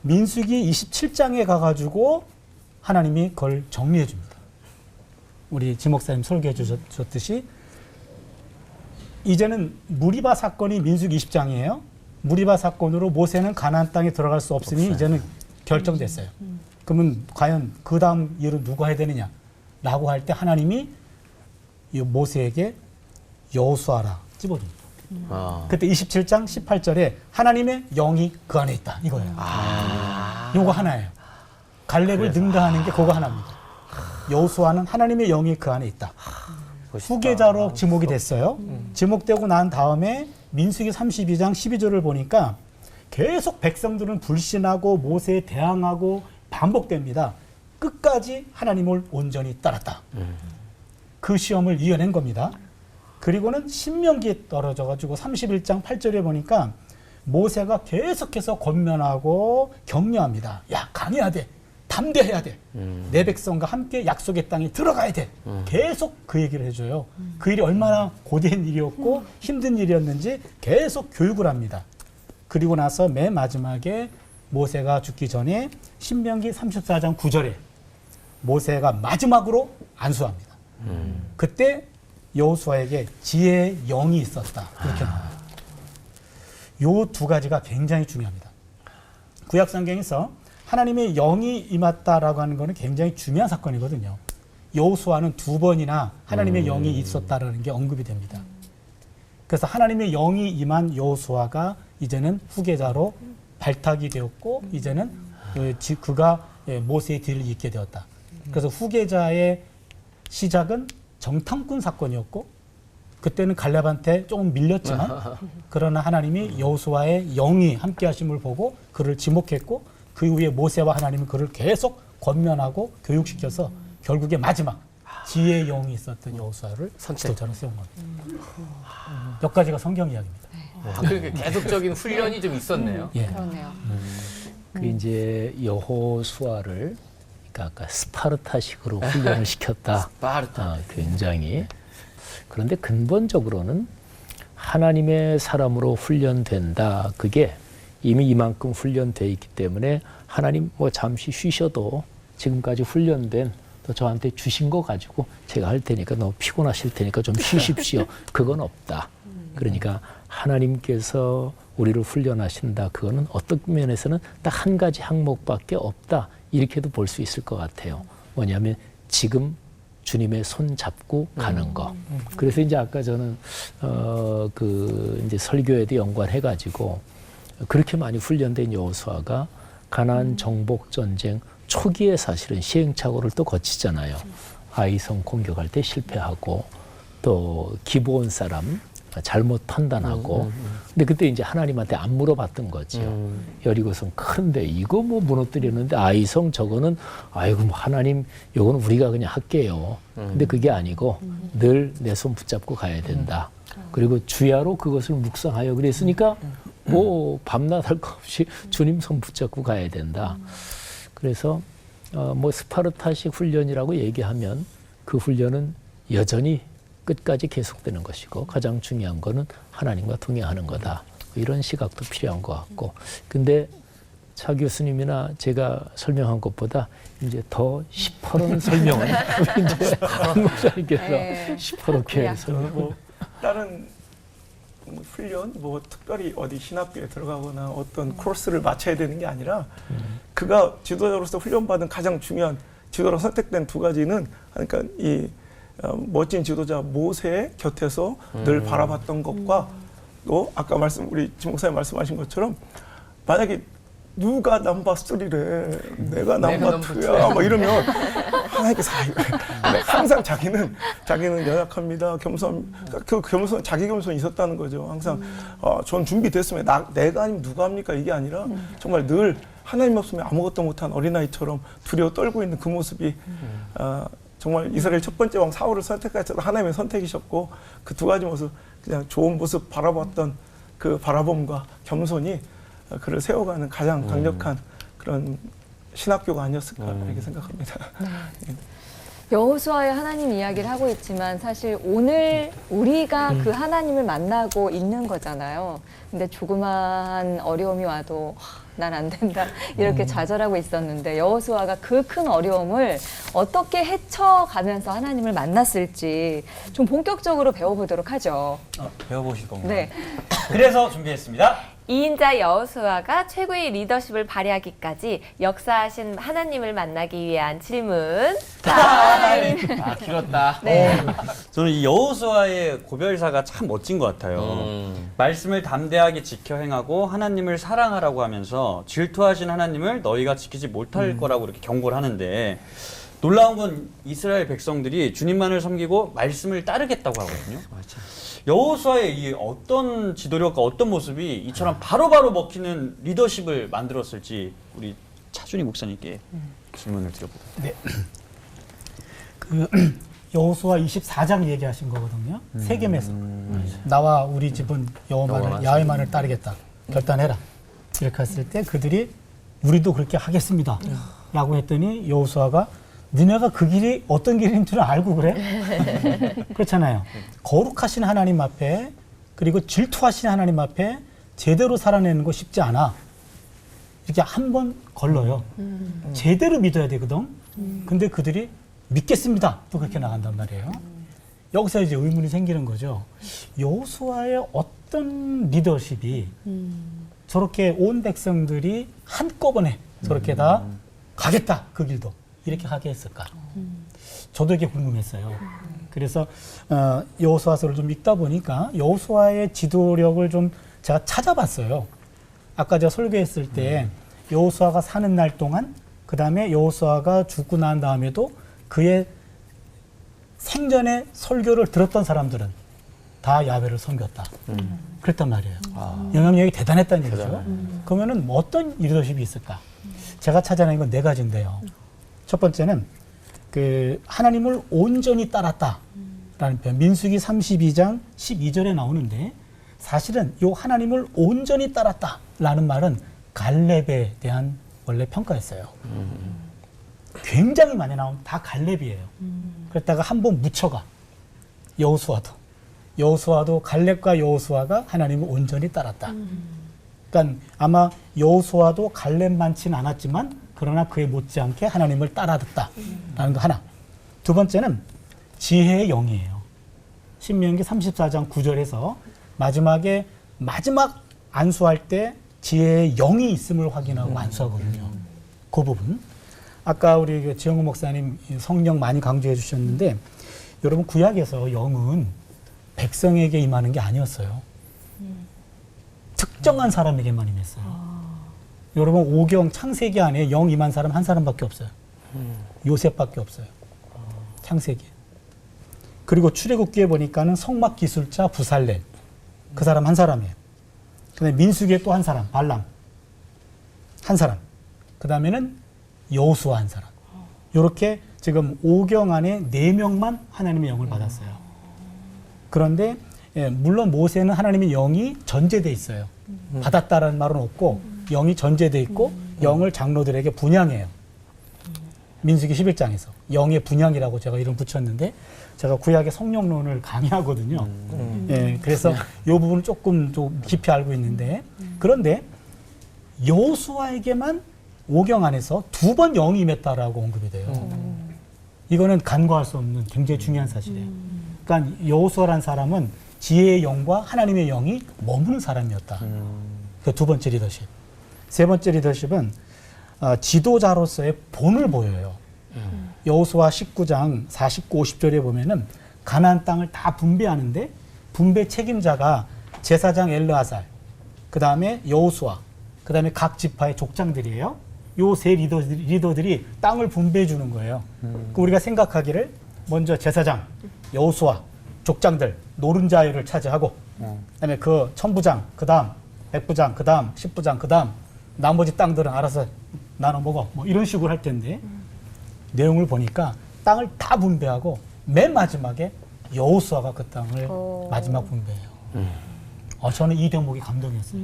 민수기 27장에 가가지고 하나님이 그걸 정리해 줍니다. 우리 지 목사님 설교해 주셨듯이 이제는 무리바 사건이 민수기 20장이에요. 무리바 사건으로 모세는 가나안 땅에 들어갈 수 없으니 이제는 결정됐어요. 그러면 과연 그 다음 일은 누가 해야 되느냐? 라고 할 때 하나님이 이 모세에게 여호수아라 집어줍니다. 그때 27장 18절에 하나님의 영이 그 안에 있다. 이거예요. 요거 하나예요. 갈렙을 능가하는 게 그거 하나입니다. 여호수아는 하나님의 영이 그 안에 있다. 후계자로 지목이 됐어요. 지목되고 난 다음에 민수기 32장 12절을 보니까 계속 백성들은 불신하고 모세에 대항하고 반복됩니다. 끝까지 하나님을 온전히 따랐다. 그 시험을 이겨낸 겁니다. 그리고는 신명기에 떨어져가지고 31장 8절에 보니까 모세가 계속해서 권면하고 격려합니다. 야, 강해야 돼. 담대해야 돼. 내 백성과 함께 약속의 땅에 들어가야 돼. 계속 그 얘기를 해줘요. 그 일이 얼마나 고된 일이었고 힘든 일이었는지 계속 교육을 합니다. 그리고 나서 맨 마지막에 모세가 죽기 전에 신명기 34장 9절에 모세가 마지막으로 안수합니다. 그때 여호수아에게 지혜의 영이 있었다. 이렇게 나와요. 요 두 가지가 굉장히 중요합니다. 구약 성경에서 하나님의 영이 임했다라고 하는 것은 굉장히 중요한 사건이거든요. 여호수아는 2번이나 하나님의 영이 있었다라는 게 언급이 됩니다. 그래서 하나님의 영이 임한 여호수아가 이제는 후계자로 발탁이 되었고 이제는 그가 모세의 뒤를 잇게 되었다. 그래서 후계자의 시작은 정탐꾼 사건이었고 그때는 갈렙한테 조금 밀렸지만 그러나 하나님이 여호수아의 영이 함께 하심을 보고 그를 지목했고 그 이후에 모세와 하나님은 그를 계속 권면하고 교육시켜서 결국에 마지막 지혜의 영이 있었던 여호수아를 지도자로 세운 겁니다. 여기까지가 성경 이야기입니다. 그러니까 계속적인 훈련이 좀 있었네요. 예. 그러네요. 그 이제 여호수아를 그러니까 아까 스파르타식으로 훈련을 시켰다. 스파르타. 굉장히. 그런데 근본적으로는 하나님의 사람으로 훈련된다. 그게 이미 이만큼 훈련돼 있기 때문에 하나님 뭐 잠시 쉬셔도 지금까지 훈련된 또 저한테 주신 거 가지고 제가 할 테니까 너무 피곤하실 테니까 좀 쉬십시오. 그건 없다. 그러니까 하나님께서 우리를 훈련하신다. 그거는 어떤 면에서는 딱 한 가지 항목밖에 없다. 이렇게도 볼 수 있을 것 같아요. 뭐냐면 지금 주님의 손 잡고 가는 거. 그래서 이제 아까 저는 이제 설교에도 연관해가지고 그렇게 많이 훈련된 여호수아가 가나안 정복 전쟁 초기에 사실은 시행착오를 또 거치잖아요. 아이성 공격할 때 실패하고 또 기브온 사람 잘못 판단하고 근데 그때 이제 하나님한테 안 물어봤던 거죠. 여리고성 큰데 이거 뭐 무너뜨렸는데 아이성 저거는 아이고 뭐 하나님 요거는 우리가 그냥 할게요. 근데 그게 아니고 늘 내 손 붙잡고 가야 된다. 그리고 주야로 그것을 묵상하여 그랬으니까 뭐 밤낮 할 것 없이 주님 손 붙잡고 가야 된다. 그래서 뭐 스파르타식 훈련이라고 얘기하면 그 훈련은 여전히 끝까지 계속되는 것이고 가장 중요한 거는 하나님과 동행하는 거다. 이런 시각도 필요한 것 같고. 근데 차 교수님이나 제가 설명한 것보다 이제 더 시퍼런 설명을 우리 이제 한 목사님께서 시퍼렇게 해서 다른 훈련, 뭐 특별히 어디 신학교에 들어가거나 어떤 코र्스를 마쳐야 되는 게 아니라 그가 지도자로서 훈련받은 가장 중요한 지도로 선택된 두 가지는 그러니까 이 멋진 지도자 모세의 곁에서 늘 바라봤던 것과 또 아까 우리 지 목사님 말씀하신 것처럼 만약에 누가 넘버3래 내가 넘버2야 뭐 이러면 하나님께 항상 자기는 연약합니다. 자기 겸손이 있었다는 거죠. 항상 전 준비됐으면 내가 아니면 누가 합니까 이게 아니라 정말 늘 하나님 없으면 아무것도 못한 어린아이처럼 두려워 떨고 있는 그 모습이 정말 이스라엘 첫 번째 왕 사울을 선택하셔서 하나님의 선택이셨고 그 두 가지 모습 그냥 좋은 모습 바라봤던 그 바라봄과 겸손이 그를 세워가는 가장 강력한 그런 신학교가 아니었을까 이렇게 생각합니다. 여호수아의 하나님 이야기를 하고 있지만 사실 오늘 우리가 그 하나님을 만나고 있는 거잖아요. 근데 조그만 어려움이 와도 난 안 된다 이렇게 좌절하고 있었는데 여호수아가 그 큰 어려움을 어떻게 헤쳐가면서 하나님을 만났을지 좀 본격적으로 배워보도록 하죠. 배워보실 건가요? 네. 그래서 준비했습니다. 2인자 여호수아가 최고의 리더십을 발휘하기까지 역사하신 하나님을 만나기 위한 질문. 아, 길었다. 네. 저는 이 여호수아의 고별사가 참 멋진 것 같아요. 말씀을 담대하게 지켜 행하고 하나님을 사랑하라고 하면서 질투하신 하나님을 너희가 지키지 못할 거라고 이렇게 경고를 하는데 놀라운 건 이스라엘 백성들이 주님만을 섬기고 말씀을 따르겠다고 하거든요. 맞아. 여호수아의 이 어떤 지도력과 어떤 모습이 이처럼 바로바로 먹히는 리더십을 만들었을지 우리 차준희 목사님께 질문을 드려보도록. 네. 그 여호수아 24장 얘기하신 거거든요. 세겜에서 나와 우리 집은 야훼만을 따르겠다. 결단해라. 이렇게 했을 때 그들이 우리도 그렇게 하겠습니다. 라고 했더니 여호수아가 니네가 그 길이 어떤 길인 줄 알고 그래? 그렇잖아요. 거룩하신 하나님 앞에 그리고 질투하신 하나님 앞에 제대로 살아내는 거 쉽지 않아. 이렇게 한 번 걸러요. 제대로 믿어야 되거든. 근데 그들이 믿겠습니다. 또 그렇게 나간단 말이에요. 여기서 이제 의문이 생기는 거죠. 여호수아의 어떤 리더십이 저렇게 온 백성들이 한꺼번에 저렇게 다 가겠다. 그 길도. 이렇게 하게 했을까? 저도 이게 궁금했어요. 그래서 여호수아서를 좀 읽다 보니까 여호수아의 지도력을 좀 제가 찾아봤어요. 아까 제가 설교했을 때 여호수아가 사는 날 동안 그 다음에 여호수아가 죽고 난 다음에도 그의 생전에 설교를 들었던 사람들은 다 야훼를 섬겼다. 그랬단 말이에요. 영향력이 대단했다는 얘기죠. 그러면은 뭐 어떤 리더십이 있을까? 제가 찾아낸 건 4가지인데요. 첫 번째는 그 하나님을 온전히 따랐다라는 표현. 민수기 32장 12절에 나오는데 사실은 이 하나님을 온전히 따랐다라는 말은 갈렙에 대한 원래 평가였어요. 굉장히 많이 나온 다 갈렙이에요. 그랬다가 한 번 묻혀가 여호수아도 갈렙과 여호수아가 하나님을 온전히 따랐다. 그러니까 아마 여호수아도 갈렙만치는 않았지만 그러나 그에 못지않게 하나님을 따라듣다라는 거 하나. 두 번째는 지혜의 영이에요. 신명기 34장 9절에서 마지막 안수할 때 지혜의 영이 있음을 확인하고 안수하거든요. 그 부분. 아까 우리 지영우 목사님 성령 많이 강조해 주셨는데 여러분 구약에서 영은 백성에게 임하는 게 아니었어요. 특정한 사람에게만 임했어요. 여러분 오경 창세기 안에 영 임한 사람 한 사람밖에 없어요. 요셉밖에 없어요. 창세기. 그리고 출애굽기에 보니까는 성막 기술자 부살렐 그 사람 한 사람이에요. 그다음에 민수기에 또 한 사람 발람 한 사람. 그다음에는 여호수아 한 사람. 이렇게 지금 오경 안에 4명만 하나님의 영을 받았어요. 그런데 물론 모세는 하나님의 영이 전제돼 있어요. 받았다라는 말은 없고 영이 전제돼 있고 영을 장로들에게 분양해요. 민수기 11장에서 영의 분양이라고 제가 이름 붙였는데 제가 구약의 성령론을 강의하거든요. 예, 그래서 이 부분을 조금 좀 깊이 알고 있는데 그런데 여호수아에게만 오경 안에서 2번 영이 임했다라고 언급이 돼요. 이거는 간과할 수 없는 굉장히 중요한 사실이에요. 그러니까 여호수아라는 사람은 지혜의 영과 하나님의 영이 머무는 사람이었다. 그 두 번째 리더십. 세 번째 리더십은 지도자로서의 본을 보여요. 여호수아 19장 49, 50절에 보면은 가나안 땅을 다 분배하는데 분배 책임자가 제사장 엘르아살, 그 다음에 여호수아, 그 다음에 각 지파의 족장들이에요. 요 세 리더들이 땅을 분배해 주는 거예요. 그 우리가 생각하기를 먼저 제사장, 여호수아, 족장들, 노른자를 차지하고, 그다음에 그 천부장, 그 다음 백부장, 그 다음 십부장, 그 다음 나머지 땅들은 알아서 나눠 먹어. 뭐 이런 식으로 할 텐데 내용을 보니까 땅을 다 분배하고 맨 마지막에 여호수아가 그 땅을 마지막 분배해요. 저는 이 대목이 감동이었어요.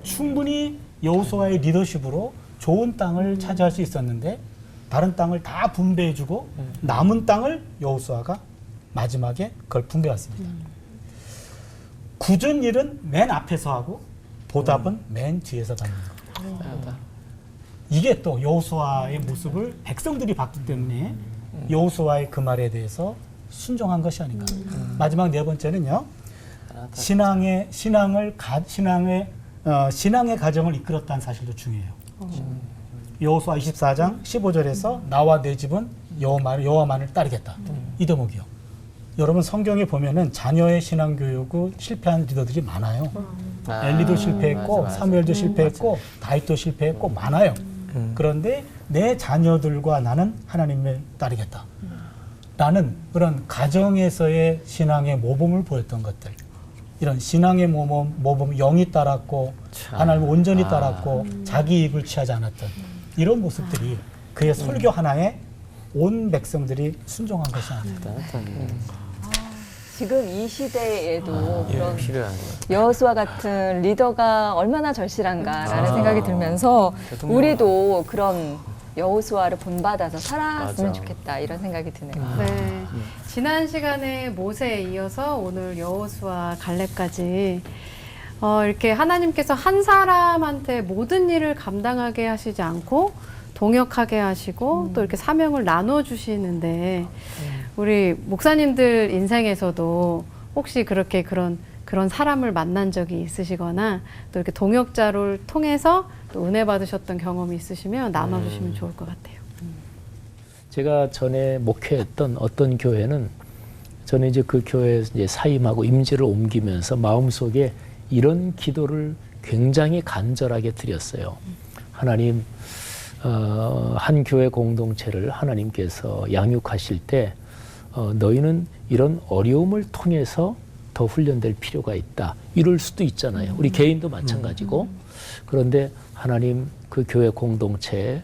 충분히 여호수아의 리더십으로 좋은 땅을 차지할 수 있었는데 다른 땅을 다 분배해주고 남은 땅을 여호수아가 마지막에 그걸 분배했습니다. 굳은 일은 맨 앞에서 하고 보답은 맨 뒤에서 받는 겁니다. 이게 또 여호수아의 모습을 백성들이 봤기 때문에 여호수아의 그 말에 대해서 순종한 것이 아닌가. 마지막 네 번째는요. 신앙의 가정을 이끌었다는 사실도 중요해요. 여호수아 24장 15절에서 나와 내 집은 여호와만을 따르겠다. 이 대목이요. 여러분 성경에 보면은 자녀의 신앙 교육을 실패한 리더들이 많아요. 엘리도 실패했고 사무엘도 실패했고 다윗도 실패했고 많아요. 그런데 내 자녀들과 나는 하나님을 따르겠다. 라는 그런 가정에서의 신앙의 모범을 보였던 것들. 이런 신앙의 모범, 영이 따랐고 하나님을 온전히 따랐고 자기 이익을 취하지 않았던 이런 모습들이 그의 설교 하나에 온 백성들이 순종한 것이 아닐까. 지금 이 시대에도 그런 필요한 여호수아 같은 리더가 얼마나 절실한가라는 생각이 들면서 우리도 그런 여호수아를 본받아서 살았으면 좋겠다 이런 생각이 드네요. 네. 지난 시간에 모세에 이어서 오늘 여호수아 갈렙까지 이렇게 하나님께서 한 사람한테 모든 일을 감당하게 하시지 않고 동역하게 하시고 또 이렇게 사명을 나눠주시는데 우리 목사님들 인생에서도 혹시 그렇게 그런 사람을 만난 적이 있으시거나 또 이렇게 동역자를 통해서 또 은혜 받으셨던 경험이 있으시면 나눠주시면 좋을 것 같아요. 제가 전에 목회했던 어떤 교회는 저는 이제 그 교회에 이제 사임하고 임지를 옮기면서 마음속에 이런 기도를 굉장히 간절하게 드렸어요. 하나님, 한 교회 공동체를 하나님께서 양육하실 때 너희는 이런 어려움을 통해서 더 훈련될 필요가 있다. 이럴 수도 있잖아요. 우리 개인도 마찬가지고. 그런데 하나님 그 교회 공동체에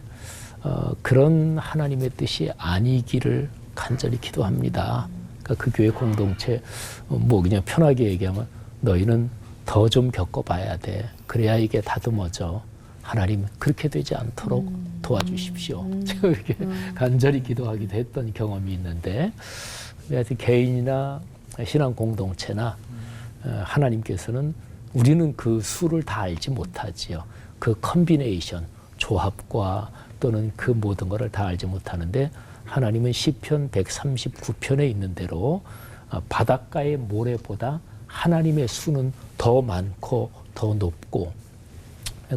그런 하나님의 뜻이 아니기를 간절히 기도합니다. 그러니까 그 교회 공동체 뭐 그냥 편하게 얘기하면 너희는 더 좀 겪어봐야 돼. 그래야 이게 다듬어져. 하나님 그렇게 되지 않도록 도와주십시오. 제가 이렇게 간절히 기도하기도 했던 경험이 있는데 하여튼 개인이나 신앙 공동체나 하나님께서는 우리는 그 수를 다 알지 못하지요. 그 컨비네이션, 조합과 또는 그 모든 것을 다 알지 못하는데 하나님은 시편 139편에 있는 대로 바닷가의 모래보다 하나님의 수는 더 많고 더 높고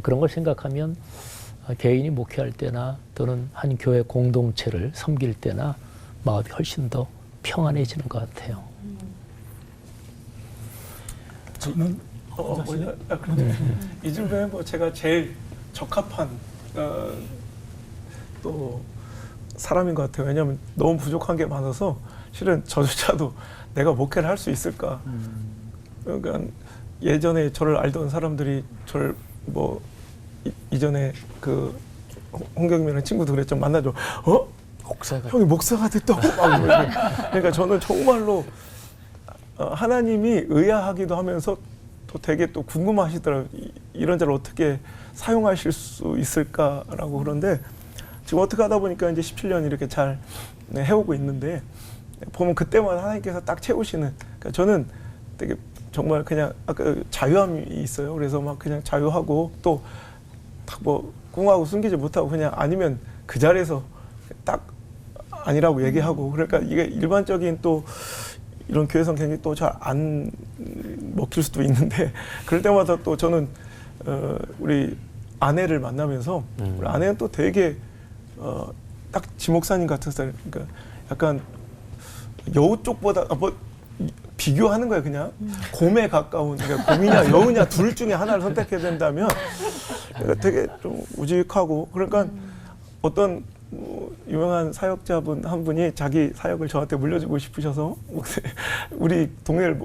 그런 걸 생각하면 개인이 목회할 때나 또는 한 교회 공동체를 섬길 때나 마음이 훨씬 더 평안해지는 것 같아요. 저는 그런데 이 중에 뭐 제가 제일 적합한 또 사람인 것 같아요. 왜냐하면 너무 부족한 게 많아서 실은 저조차도 내가 목회를 할 수 있을까. 그러니까 예전에 저를 알던 사람들이 저를 뭐 이전에 그 홍경민이라는 친구도 그랬죠. 만나죠. 형이 목사가 됐다고 막 그러니까 저는 정말로 하나님이 의아하기도 하면서 또 되게 또 궁금하시더라고요. 이런 자를 어떻게 사용하실 수 있을까라고. 그런데 지금 어떻게 하다 보니까 이제 17년 이렇게 잘 해오고 있는데 보면 그때마다 하나님께서 딱 채우시는. 그러니까 저는 되게 정말 그냥 아까 자유함이 있어요. 그래서 막 그냥 자유하고 또 딱 뭐 꿍하고 숨기지 못하고 그냥 아니면 그 자리에서 딱 아니라고 얘기하고. 그러니까 이게 일반적인 또 이런 교회 성경이 또 잘 안 먹힐 수도 있는데 그럴 때마다 또 저는 우리 아내를 만나면서 우리 아내는 또 되게 딱 지목사님 같은 스타일, 그러니까 약간 여우 쪽보다 뭐 비교하는 거예요. 그냥 곰에 가까운, 그러니까 곰이냐 여우냐 둘 중에 하나를 선택해야 된다면 되게 좀 우직하고, 그러니까 어떤 유명한 사역자분 한 분이 자기 사역을 저한테 물려주고 싶으셔서 우리 동네를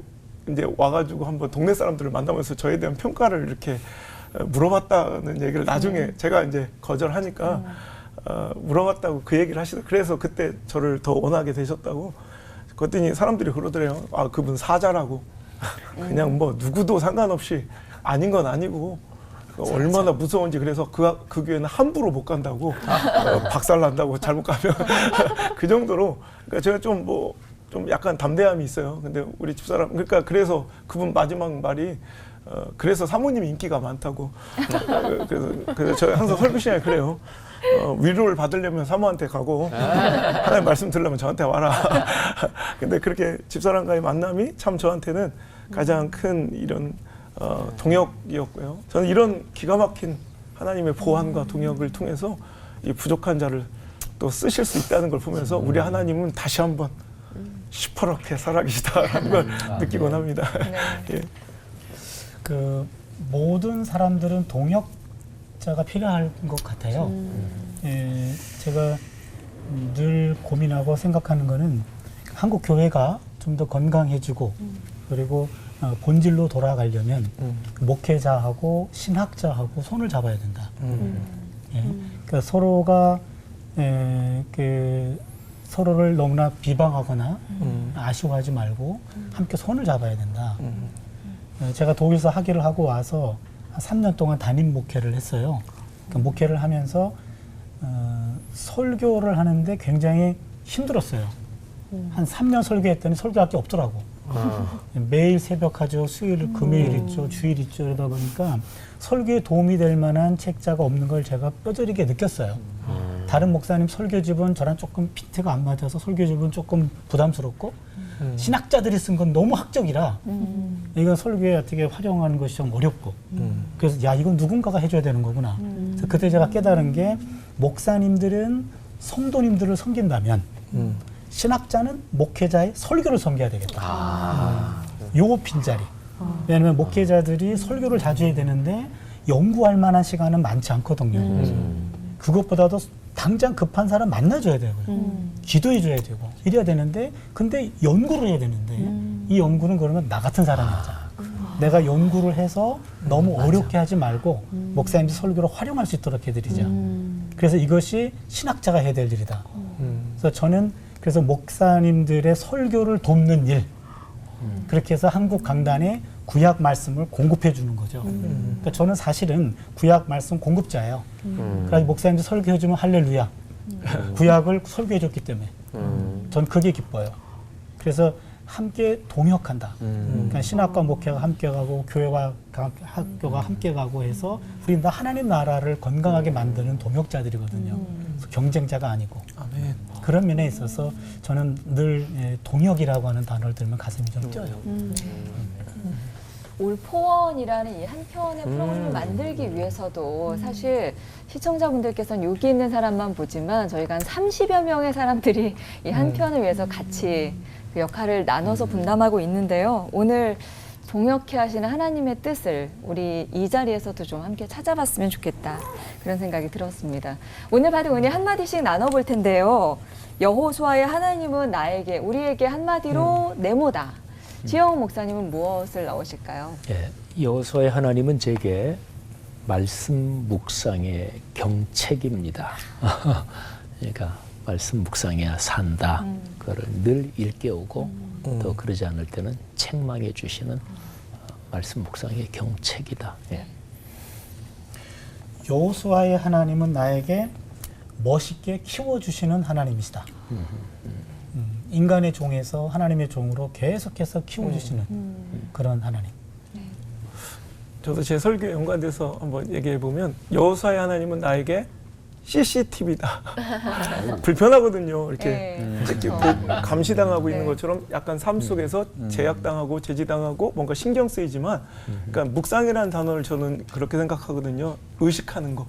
이제 와가지고 한번 동네 사람들을 만나면서 저에 대한 평가를 이렇게 물어봤다는 얘기를 나중에 제가 이제 거절하니까 물어봤다고 그 얘기를 하시더라고요. 그래서 그때 저를 더 원하게 되셨다고. 그랬더니 사람들이 그러더래요. 아, 그분 사자라고. 그냥 뭐 누구도 상관없이 아닌 건 아니고 얼마나 무서운지. 그래서 그 교회는 함부로 못 간다고, 박살난다고 잘못 가면. 그 정도로. 그러니까 제가 좀 약간 담대함이 있어요. 근데 우리 집사람, 그러니까 그래서 그분 마지막 말이 그래서 사모님 인기가 많다고. 그래서 제가 항상 설교 시간에 그래요. 위로를 받으려면 사모한테 가고 하나님 말씀 들으려면 저한테 와라. 근데 그렇게 집사람과의 만남이 참 저한테는 가장 큰 이런 동역이었고요. 저는 이런 기가 막힌 하나님의 보완과 동역을 통해서 이 부족한 자를 또 쓰실 수 있다는 걸 보면서 우리 하나님은 다시 한번 시퍼렇게 살아계시다라는 걸 느끼곤 합니다. 예. 그 모든 사람들은 동역자가 필요할 것 같아요. 예, 제가 늘 고민하고 생각하는 거는 한국 교회가 좀 더 건강해지고 그리고 본질로 돌아가려면 목회자하고 신학자하고 손을 잡아야 된다. 예, 그러니까 서로가 서로를 너무나 비방하거나 아쉬워하지 말고 함께 손을 잡아야 된다. 제가 독일에서 학위를 하고 와서 한 3년 동안 담임 목회를 했어요. 그러니까 목회를 하면서 설교를 하는데 굉장히 힘들었어요. 한 3년 설교했더니 설교할 게 없더라고. 매일 새벽하죠. 수요일, 금요일 있죠. 주일 있죠. 이러다 보니까 설교에 도움이 될 만한 책자가 없는 걸 제가 뼈저리게 느꼈어요. 다른 목사님 설교집은 저랑 조금 피트가 안 맞아서 설교집은 조금 부담스럽고 신학자들이 쓴 건 너무 학적이라 이건 설교에 어떻게 활용하는 것이 좀 어렵고 그래서 야, 이건 누군가가 해줘야 되는 거구나. 그래서 그때 제가 깨달은 게 목사님들은 성도님들을 섬긴다면 신학자는 목회자의 설교를 섬겨야 되겠다. 요 빈자리. 왜냐하면 목회자들이 설교를 자주 해야 되는데 연구할 만한 시간은 많지 않거든요. 그것보다도 당장 급한 사람 만나줘야 되고요. 기도해줘야 되고 이래야 되는데 근데 연구를 해야 되는데 이 연구는 그러면 나 같은 사람이 하자. 내가 연구를 해서 너무 어렵게 하지 말고 목사님이 설교를 활용할 수 있도록 해드리자. 그래서 이것이 신학자가 해야 될 일이다. 그래서 저는 그래서 목사님들의 설교를 돕는 일, 그렇게 해서 한국 강단에 구약 말씀을 공급해 주는 거죠. 그러니까 저는 사실은 구약 말씀 공급자예요. 그러니까 목사님들 설교해 주면 할렐루야. 구약을 설교해 줬기 때문에 전 그게 기뻐요. 그래서 함께 동역한다. 그러니까 신학과 목회가 함께 가고 교회와 학교가 함께 가고 해서 우리는 다 하나님 나라를 건강하게 만드는 동역자들이거든요. 그래서 경쟁자가 아니고. 아멘. 그런 면에 있어서 저는 늘 동역이라고 하는 단어를 들으면 가슴이 좀 뛰어요. 올포원이라는 이 한 편의 프로그램을 만들기 위해서도 사실 시청자분들께서는 여기 있는 사람만 보지만 저희가 한 30여 명의 사람들이 이 한 편을 위해서 같이 그 역할을 나눠서 분담하고 있는데요. 오늘 동역해 하시는 하나님의 뜻을 우리 이 자리에서도 좀 함께 찾아봤으면 좋겠다. 그런 생각이 들었습니다. 오늘 받은 은혜 한마디씩 나눠볼 텐데요. 여호수아의 하나님은 나에게, 우리에게 한마디로 네모다. 지영훈 목사님은 무엇을 넣으실까요? 예, 여호수아의 하나님은 제게 말씀 묵상의 경책입니다. 그러니까 말씀 묵상해야 산다. 그거를 늘 일깨우고 또 그러지 않을 때는 책망해 주시는 말씀 묵상의 경책이다. 예. 여호수아의 하나님은 나에게 멋있게 키워주시는 하나님이시다. 인간의 종에서 하나님의 종으로 계속해서 키워주시는 그런 하나님. 저도 제 설교에 연관돼서 한번 얘기해 보면 여호수아의 하나님은 나에게 CCTV다. 불편하거든요. 이렇게 네. 이렇게 감시당하고 있는 네. 것처럼 약간 삶 속에서 제약당하고 제지당하고 뭔가 신경 쓰이지만, 그러니까 묵상이라는 단어를 저는 그렇게 생각하거든요. 의식하는 거,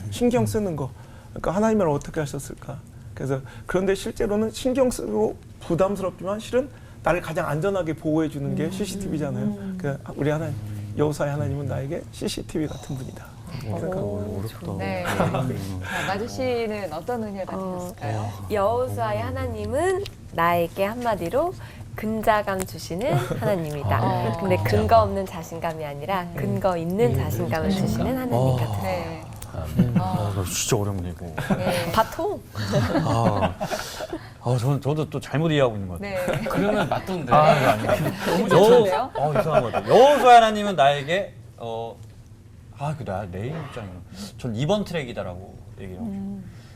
신경 쓰는 거. 그러니까 하나님을 어떻게 하셨을까. 그래서 그런데 실제로는 신경 쓰고 부담스럽지만 실은 나를 가장 안전하게 보호해 주는 게 CCTV잖아요. 그러니까 우리 하나님, 여호수아의 하나님은 나에게 CCTV 같은 분이다. 생각하고. 어렵다. 네. 자, 마주 씨는 어떤 은혜를 받으셨을까요? 여호수아의 하나님은 나에게 한마디로 근자감 주시는 하나님이다. 근데 근거 없는 자신감이 아니라 근거 있는 자신감을 주시는 하나님 같아요. 네. 나 진짜 어렵네 이거. 네. 바통. 저도 또 잘못 이해하고 있는 것 같아요. 네. 그러면 맞던데. 이거 아니에요. 너무 좋은데요? 이상한 것 같아요. 여호수아 하나님은 나에게 내 입장이요. 전 2번 트랙이다라고 얘기해요.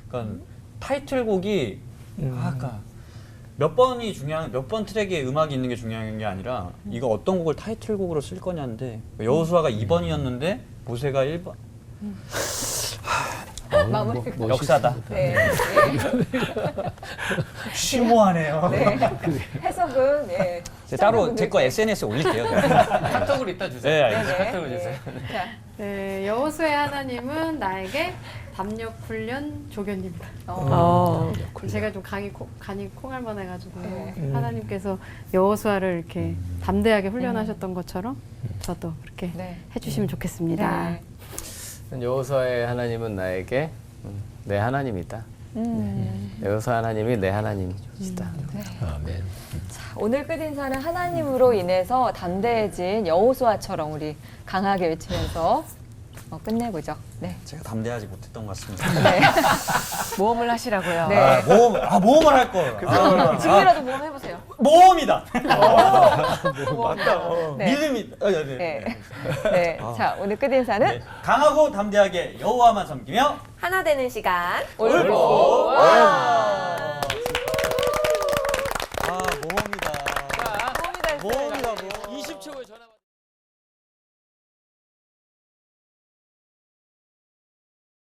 그러니까 타이틀곡이 그러니까 몇 번이 중요한, 몇 번 트랙에 음악이 있는 게 중요한 게 아니라 이거 어떤 곡을 타이틀곡으로 쓸 거냐인데 여호수아가 2번이었는데 모세가 1번. 마무리가 역사다. 네. 심오하네요. 네. 해석은 네. 따로 제 거 SNS에 올릴게요. 카톡으로 이따 주세요. 네, 알겠습니다. 네. 카톡으로 주세요. 자, 네, 여호수아의 하나님은 나에게 담력 훈련 조견입니다. 제가 좀 간이 콩알만해가지고 네. 하나님께서 여호수아를 이렇게 담대하게 훈련하셨던 것처럼 저도 그렇게 네. 해주시면 좋겠습니다. 네. 여호수아의 하나님은 나에게 내 하나님이다. 여호수아 하나님이 내 하나님이시다. 아멘. 오늘 끝인사는 하나님으로 인해서 담대해진 여호수아처럼 우리 강하게 외치면서 끝내보죠. 네. 제가 담대하지 못했던 것 같습니다. 네. 모험을 하시라고요. 네. 모험을 할 걸. 지금이라도 모험 해보세요. 모험이다. 맞다. 네. 믿음이. 네. 네. 자, 오늘 끝인사는 네. 강하고 담대하게 여호와만 섬기며 하나 되는 시간. 올보.